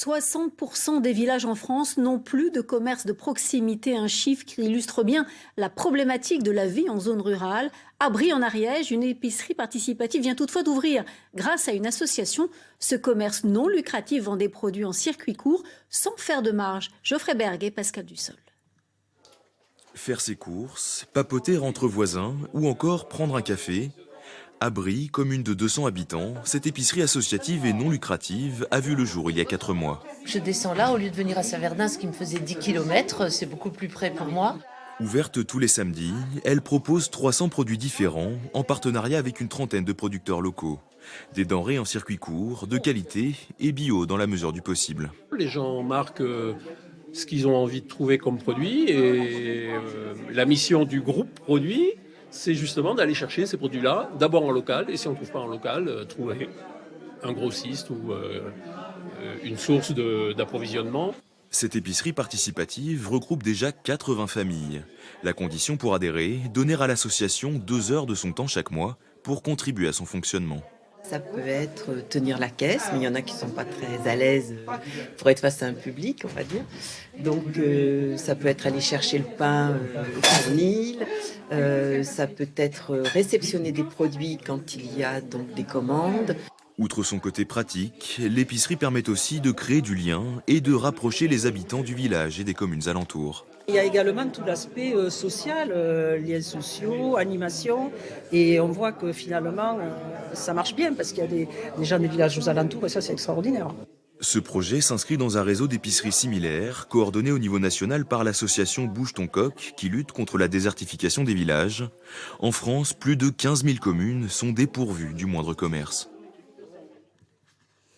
60% des villages en France n'ont plus de commerce de proximité, un chiffre qui illustre bien la problématique de la vie en zone rurale. À Brie en Ariège, une épicerie participative vient toutefois d'ouvrir. Grâce à une association, ce commerce non lucratif vend des produits en circuit court sans faire de marge. Geoffrey Berg et Pascal Dussol. Faire ses courses, papoter entre voisins ou encore prendre un café. À Brie, commune de 200 habitants, cette épicerie associative et non lucrative a vu le jour il y a 4 mois. Je descends là au lieu de venir à Saint-Verdun, ce qui me faisait 10 km, c'est beaucoup plus près pour moi. Ouverte tous les samedis, elle propose 300 produits différents en partenariat avec une trentaine de producteurs locaux. Des denrées en circuit court, de qualité et bio dans la mesure du possible. Les gens marquent ce qu'ils ont envie de trouver comme produit et la mission du groupe produit, c'est justement d'aller chercher ces produits-là, d'abord en local, et si on ne trouve pas en local, trouver un grossiste ou une source d'approvisionnement. Cette épicerie participative regroupe déjà 80 familles. La condition pour adhérer, donner à l'association 2 heures de son temps chaque mois pour contribuer à son fonctionnement. Ça peut être tenir la caisse, mais il y en a qui ne sont pas très à l'aise pour être face à un public, on va dire. Donc ça peut être aller chercher le pain au fournil, ça peut être réceptionner des produits quand il y a donc des commandes. Outre son côté pratique, l'épicerie permet aussi de créer du lien et de rapprocher les habitants du village et des communes alentours. Il y a également tout l'aspect social, liens sociaux, animation, et on voit que finalement ça marche bien parce qu'il y a des gens des villages aux alentours et ça c'est extraordinaire. Ce projet s'inscrit dans un réseau d'épiceries similaires, coordonné au niveau national par l'association Bouge ton coq, qui lutte contre la désertification des villages. En France, plus de 15 000 communes sont dépourvues du moindre commerce.